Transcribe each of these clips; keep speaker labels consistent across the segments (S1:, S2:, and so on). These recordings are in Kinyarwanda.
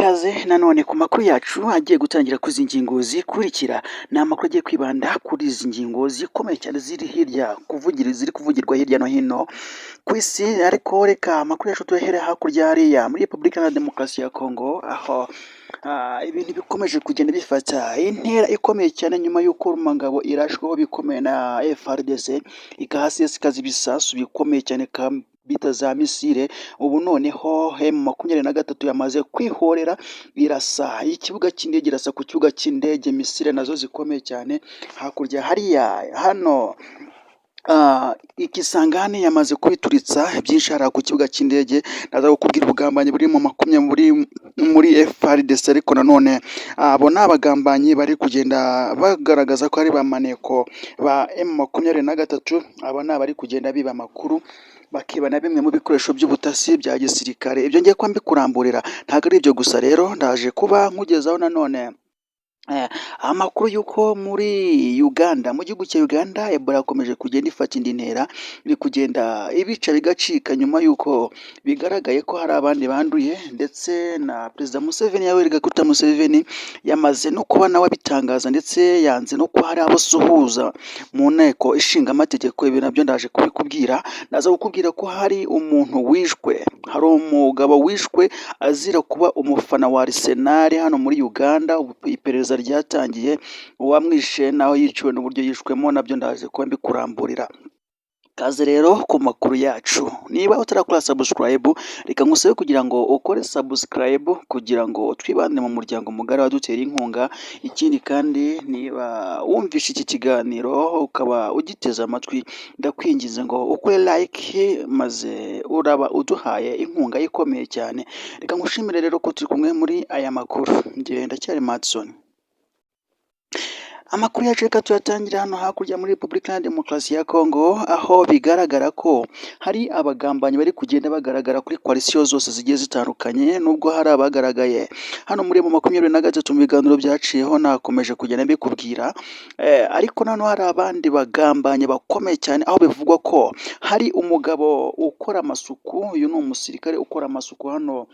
S1: ikaze nanone ku makuru yacu agiye gutangira kuri izi ngingo zikurikira. Ni amakuru agiye kwibanda kuri izi ngingo zikomeye cyane ziri kuvugirwa hirya no hino ku isi, ariko reka amakuru yacu tuyahere hakurya hariya muri Repubulika Iharanira Demokarasi ya Kongo, aho ibintu bikomeje kugenda bifata intera ikomeye cyane nyuma y'uko Rumangabo irashweho bikomeye na FARDC, ikahasesekaza ibisasu bikomeye cyane bita za misile. Ubu noneho M23 yamaze kwihorera, irasa ikibuga cy'indege, irasa ku kibuga cy'indege, misile nazo zikomeye cyane hakurya hariya. Hano Ikisangani yamaze kwituritsa byinshi hariya ku kibuga cy'indege. Ndaza kukubwira ubugambanyi buri mu makumyabiri muri FARDC, ariko nanone abo ni abagambanyi bari kugenda bagaragaza ko ari ba maneko ba M23. Abo ni abari kugenda biba amakuru, bakiba na bimwe mu bikoresho by'ubutasi bya gisirikare. Ibyo ngiye kuba mbikuramburira, ntabwo ari ibyo gusa rero, ndaje kuba nkugezaho nanone amakuru y'uko muri Uganda, mu gihugu cya Uganda, Ebola yakomeje kugenda ifata indi ntera, iri kugenda ibica bigacika nyuma y'uko bigaragaye ko hari abandi banduye, ndetse na Perezida Museveni, Yoweri Kaguta Museveni, yamaze no kuba nawe abitangaza, ndetse yanze no kuba hari abo suhuza mu nteko ishinga amategeko. Ibi nabyo ndaje kubikubwira. Ndaza kukubwira ko hari umuntu wishwe, hari umugabo wishwe azira kuba umufana wa Arsenal hano muri Uganda. Iperereza ryatangiye, uwamwishe naho yiciwe n'uburyo yishwemo nabyo ndaje kuba mbikuramburira. Kaze rero ku makuru yacu. Niba utarakora subscribe, reka ngusabe kugira ngo ukore subscribe kugira ngo twibande mu muryango mugari wadutera inkunga. Ikindi kandi, niba wumvishe iki kiganiro ukaba ugiteze amatwi, ndakwingize ngo ukore like, maze uraba uduhaye inkunga ikomeye cyane. Reka ngushimire rero ko turi kumwe muri aya makuru. Njye ndacyari Madson. Amakuru yacu reka tuyatangira hano hakurya muri Repubulika Iharanira Demokarasi ya Kongo, aho bigaragara ko hari abagambanyi bari kugenda bagaragara kuri koalisiyo zose zigiye zitandukanye. Nubwo hari abagaragaye hano muri M23 mu biganiro byaciyeho, nakomeje kugenda mbikubwira, ariko nanone hari abandi bagambanyi bakomeye cyane, aho bivugwa ko hari umugabo ukora amasuku. Uyu ni umusirikare ukora amasuku hano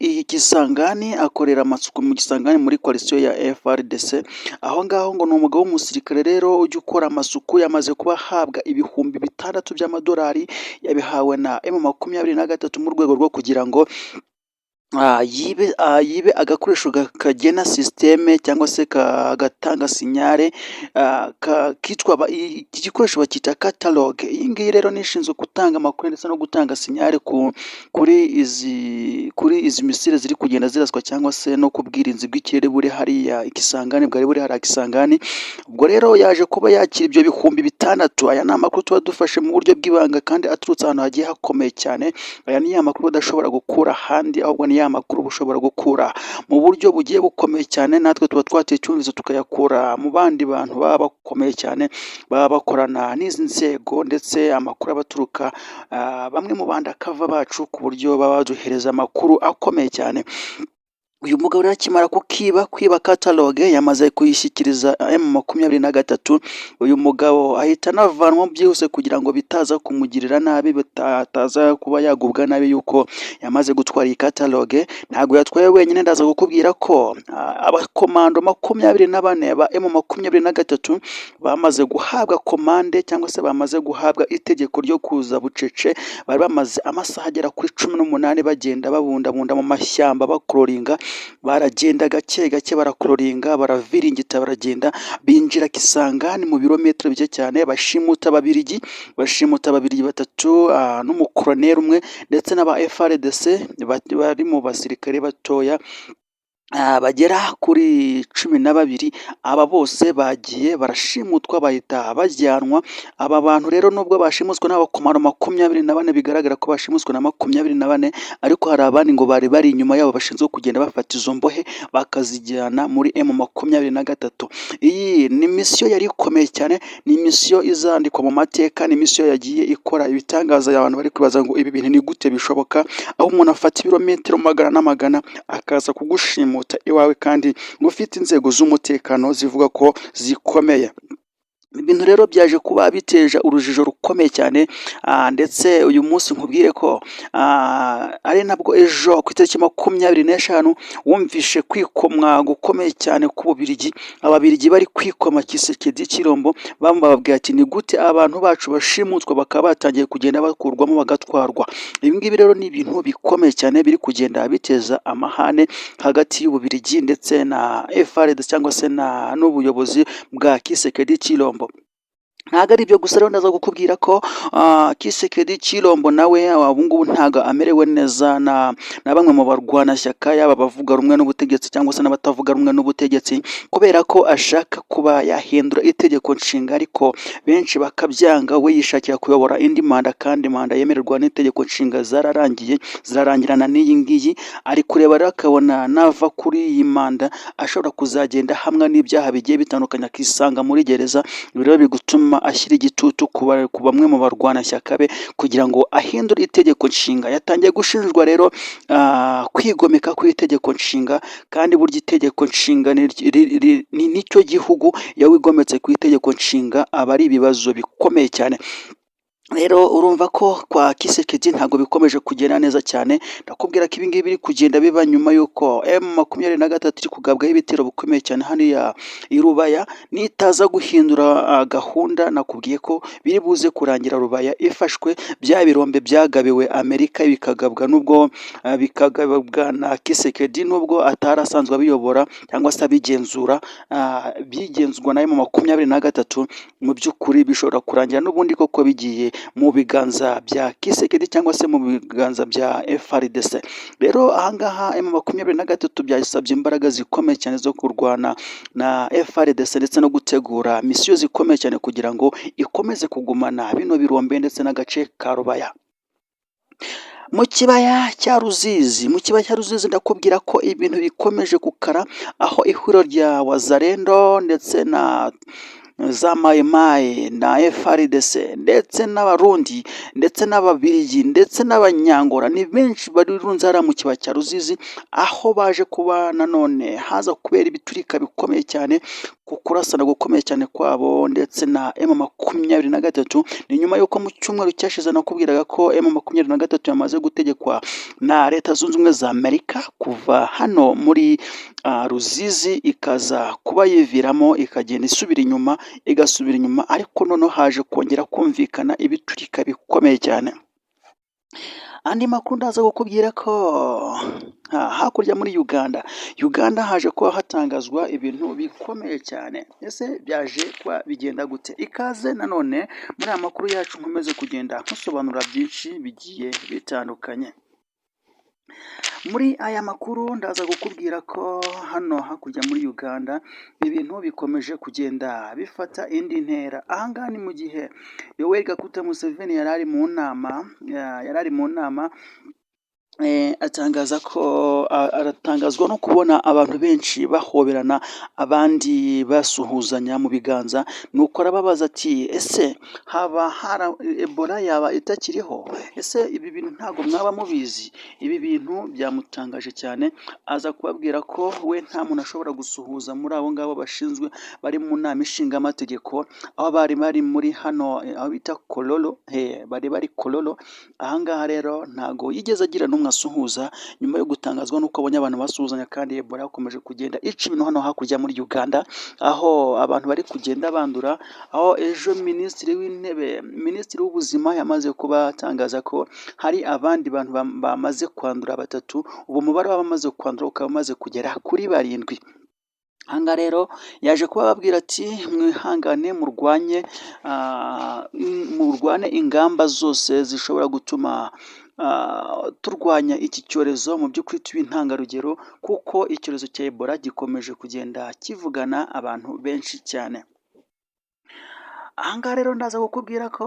S1: iyi Kisangani, akorera amasuku mu Kisangani muri koalisiyo ya FARDC. Aho ngaho ngo ni umugabo w'umusirikare rero ujya ukora amasuku, yamaze kuba ahabwa ibihumbi 6 by'amadolari, yabihawe na M23 mu rwego rwo kugira ngo yibe agakoresho kagena systeme cyangwa se gatanga sinyare, kitwa iki gikoresho bakita catalogue. Iyi ngiyi rero nishinzwe gutanga amakuru ndetse no gutanga sinyare kuri izi misile ziri kugenda ziraswa, cyangwa se no kubwirinzi bw'ikirere buri hariya Ikisangani, bwari buri hariya Kisangani. Ubwo rero yaje kuba yakira ibyo bihumbi 6. Aya ni amakuru tuba dufashe mu buryo bw'ibanga kandi aturutse ahantu hagiye hakomeye cyane. Aya ni ya makuru udashobora gukura ahandi, ahubwo ni ya makuru ushobora gukura mu buryo bugiye bukomeye cyane. Natwe tuba twateye icyumvirizo tukayakura mu bandi bantu baba bakomeye cyane, baba bakorana n'izi nzego, ndetse amakuru abaturuka bamwe mu bandi akava bacu, ku buryo baba baduhereza amakuru akomeye cyane. Uyu mugabo rero akimara kwiba catalogue, yamaze kuyishyikiriza M23. Uyu mugabo ahita anavanwa byihuse kugira ngo bitaza kumugirira nabi, bataza kuba yagubwa nabi yuko yamaze gutwara iyi catalogue. Ntabwo yatwaye wenyine, ndaza kukubwira ko abakomando 24 ba M23 bamaze guhabwa komande, cyangwa se bamaze guhabwa itegeko ryo kuza bucece. Bari bamaze amasaha agera kuri 18 bagenda babundabunda mu mashyamba bakororinga. Baragenda gake gake, barakororinga, baraviringita, baragenda binjira Kisangani mu birometero bike cyane. Bashimuta ababirigi 3 n'umukoloneli umwe, ndetse n'aba FARDC bari mu basirikare batoya bagera kuri 12. Aba bose bagiye barashimutwa, bahita bajyanwa. Aba bantu rero nubwo bashimutswe n'abakomando 24, bigaragara ko bashimutswe na 24, ariko hari abandi ngo bari inyuma yabo bashinzwe kugenda bafata izo mbohe bakazijyana muri M23. Iyi ni misiyo yari ikomeye cyane, ni misiyo izandikwa mu mateka, ni misiyo yagiye ikora ibitangaza. Abantu bari kwibaza ngo ibi bintu ni gute bishoboka, aho umuntu afata ibirometero magana n'amagana akaza kugushimuta iwawe, kandi ngo ufite inzego z'umutekano zivuga ko zikomeye. ibintu rero byaje kuba biteje urujijo rukomeye cyane, ndetse uyu munsi nkubwire ko ari nabwo ejo ku itariki 25 wumvishe kwikomwa gukomeye cyane k'Ububiligi, Ababiligi bari kwikoma Tshisekedi Tshilombo bamubabwira ati ni gute abantu bacu bashimutwa bakaba batangiye kugenda bakurwamo bagatwarwa. Ibi ngibi rero ni ibintu bikomeye cyane biri kugenda biteza amahane hagati y'Ububiligi ndetse na FARDC cyangwa se n'ubuyobozi bwa Tshisekedi Tshilombo. Ntabwo ari ibyo gusa rero ndaza kukubwira ko Tshisekedi Tshilombo nawe ubu ngubu ntabwo amerewe neza na bamwe mu barwanashyaka, yaba abavuga rumwe n'ubutegetsi cyangwa se n'abatavuga rumwe n'ubutegetsi, kubera ko ashaka kuba yahindura itegeko nshinga ariko benshi bakabyanga, we yishakira kuyobora indi manda kandi manda yemererwa n'itegeko nshinga zararangiye zirarangirana n'iyi ngiyi, ari kureba rero akabona nava kuri iyi manda ashobora kuzagenda hamwe n'ibyaha bigiye bitandukanye akisanga muri gereza. Ibi rero bigutuma ashyira igitutu ku bamwe mu barwanashyaka be kugira ngo ahindure itegeko nshinga. Yatangiye gushinjwa rero kwigomeka ku itegeko nshinga, kandi burya itegeko nshinga nicyo gihugu, iyo wigometse ku itegeko nshinga aba ari ibibazo bikomeye cyane. Rero urumva ko kwa Tshisekedi ntabwo bikomeje kugenda neza cyane. Ndakubwira ko ibi ngibi biri kugenda biba nyuma y'uko M23 iri kugabwaho ibitero bikomeye cyane hariya i Rubaya, nitaza guhindura gahunda nakubwiye ko biri buze kurangira Rubaya ifashwe, bya birombe byagabiwe Amerika bikagabwa bikagabwa na Tshisekedi nubwo atari asanzwe abiyobora cyangwa se abigenzura, bigenzurwa na M23. Mu by'ukuri bishobora kurangira n'ubundi koko bigiye mu biganza bya Tshisekedi cyangwa se mu biganza bya FARDC. Rero ahangaha M23 byasabye imbaraga zikomeye cyane zo kurwana na FARDC ndetse no gutegura misiyo zikomeye cyane kugira ngo ikomeze kugumana bino birombe ndetse n'agace ka Rubaya. Mu kibaya cya Ruzizi ndakubwira ko ibintu bikomeje gukara, aho ihuriro rya Wazalendo ndetse na za Mayimayi na FARDC ndetse n'Abarundi ndetse n'Ababiligi ndetse n'Abanyangora ni benshi barunze hariya mu kibaya cya Ruzizi, aho baje kuba nanone haza kubera ibiturika bikomeye cyane ku kurasana gukomeye cyane kwabo ndetse na M23. Ni nyuma y'uko mu cyumweru cyashize nakubwiraga ko M23 yamaze gutegekwa na Leta Zunze Ubumwe za Amerika kuva hano muri Ruzizi, ikaza kuba yiviramo ikagenda igasubira inyuma, ariko noneho haje kongera kumvikana ibiturika bikomeye cyane. Andi makuru ndaza kukubwira ko hakurya muri Uganda haje kuba hatangazwa ibintu bikomeye cyane. Ese byaje kuba bigenda gute? Ikaze nanone muri aya makuru yacu nkomeze kugenda nkusobanura byinshi bigiye bitandukanye. Muri aya makuru ndaza kukubwira ko hano hakurya muri Uganda ibintu bikomeje kugenda bifata indi ntera. Ahangaha ni mu gihe Yoweri Kaguta Museveni yari ari mu nama, aratangazwa no kubona abantu benshi bahoberana, abandi basuhuzanya mu biganza, nuko arababaza ati ese haba Ebola yaba itakiriho? Ese ibi bintu ntabwo mwaba mubizi? Ibi bintu byamutangaje cyane, aza kubabwira ko we nta muntu ashobora gusuhuza muri abo ngabo bari mu nama ishinga amategeko, aho bari muri hano aho bita Kololo, bari Kololo. Ahangaha rero ntago yigeze agira n'umwe asuhuza, nyuma yo gutangazwa n'uko abonye abantu basuhuzanya kandi Ebola yakomeje kugenda ica ibintu hano hakurya muri Uganda, aho abantu bari kugenda bandura, aho ejo minisitiri w'ubuzima yamaze kuba atangaza ko hari abandi bantu bamaze kwandura 3, ubu umubare w'abamaze kwandura ukaba umaze kugera kuri 7. Ahangaha rero yaje kubabwira ati mwihangane murwane ingamba zose zishobora gutuma turwanya iki cyorezo, mu by'ukuri tuba intangarugero, kuko icyorezo cya Ebola gikomeje kugenda kivugana abantu benshi cyane. Ahangaha rero ndaza kukubwira ko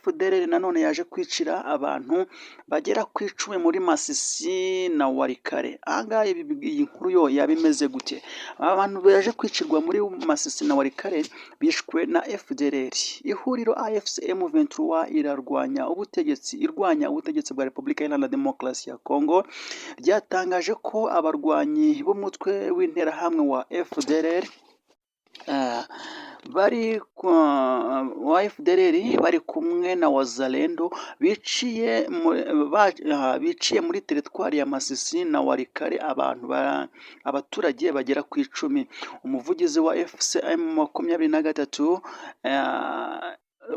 S1: FDLR nanone yaje kwicira abantu bagera ku 10 muri Masisi na Walikale. Ahangaha iyi nkuru yo yaba imeze gute? Abantu baje kwicirwa muri Masisi na Walikale bishwe na FDLR. Ihuriro AFC M23 irwanya ubutegetsi bwa Repubulika Iharanira Demokarasi ya Kongo, ryatangaje ko abarwanyi b'umutwe w'interahamwe wa FDLR bari wa FDLR bari kumwe na Wazalendo biciye muri teritwari ya Masisi na Walikale abaturage bagera ku 10. Umuvugizi wa FCM23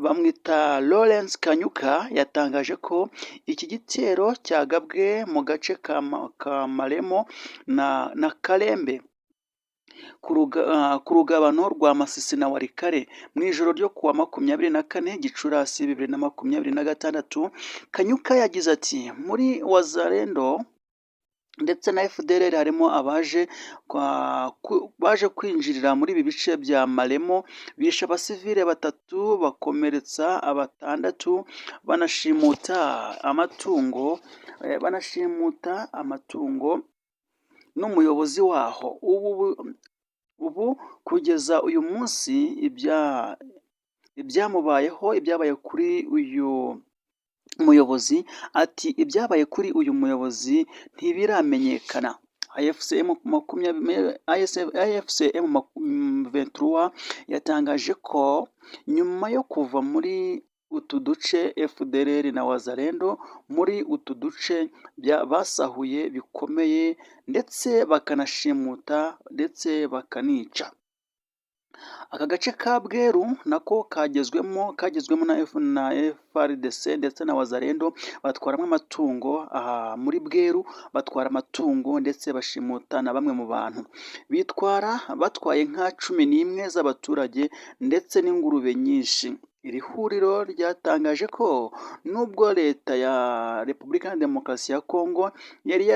S1: bamwita Lawrence Kanyuka yatangaje ko iki gitero cyagabwe mu gace ka Maremo na Kalembe ku rugabano rwa Masisi na Walikale mu ijoro ryo kuwa 24 Gicurasi 2026. Kanyuka yagize ati muri Wazalendo ndetse na FDLR harimo baje kwinjirira muri ibi bice bya Maremo, bishe abasivile 3 bakomeretsa 6 banashimuta amatungo n'umuyobozi waho. Ubu kugeza uyu munsi ibyabaye kuri uyu muyobozi, ati ibyabaye kuri uyu muyobozi ntibiramenyekana. AFCM 23 yatangaje ko nyuma yo kuva muri utu duce FDLR na Wazalendo muri utu duce basahuye bikomeye ndetse bakanashimuta ndetse bakanica. Aka gace ka Bweru nako kagezwemo na FARDC ndetse na Wazalendo batwaramo amatungo. Muri Bweru batwara amatungo ndetse bashimuta na bamwe mu bantu, batwaye nka 11 z'abaturage ndetse n'ingurube nyinshi. Iri huriro ryatangaje ko nubwo leta ya Repubulika ya Demokarasi ya Kongo yari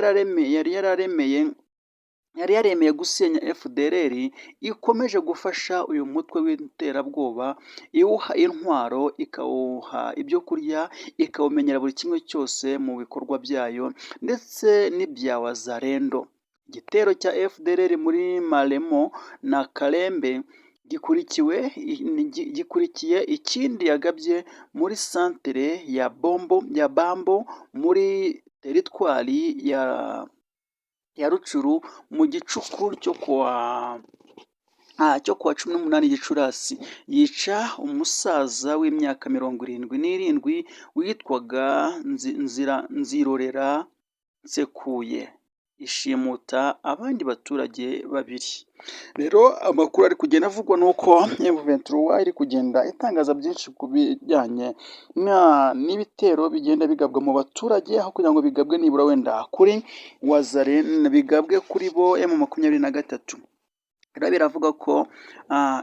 S1: yaremeye gusenya FDLR, ikomeje gufasha uyu mutwe w'iterabwoba, iwuha intwaro, ikawuha ibyo kurya, ikawumenyera buri kimwe cyose mu bikorwa byayo ndetse n'ibya Wazalendo. Igitero cya FDLR muri Maremo na Kalembe gikurikiye ikindi yagabye muri santere ya Bambo muri teritwari ya Rucuru mu gicuku cyo kuwa 18 Gicurasi, yica umusaza w'imyaka 77 witwaga Nzirorera Nsekuye, ishimuta abandi baturage 2. Rero amakuru ari kugenda avugwa nuko M23 iri kugenda itangaza byinshi ku bijyanye n'ibitero bigenda bigabwa mu baturage, aho kugira ngo bigabwe nibura wenda kuri Wazalendo, bigabwe kuri bo M23. Rero biravuga ko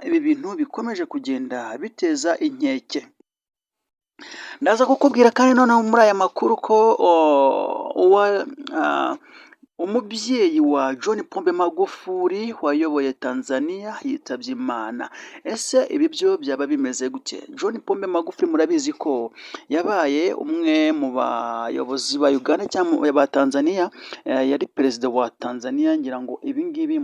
S1: ibi bintu bikomeje kugenda biteza inkeke. Ndaza kukubwira kandi noneho muri aya makuru ko umubyeyi wa John Pombe Magufuli wayoboye Tanzania yitabye Imana. Ese ibi byo byaba bimeze gute? John Pombe Magufuli murabizi ko yabaye umwe mu bayobozi ba Uganda cyangwa ba Tanzania, yari perezida wa Tanzania. Ngira ngo ibi ngibi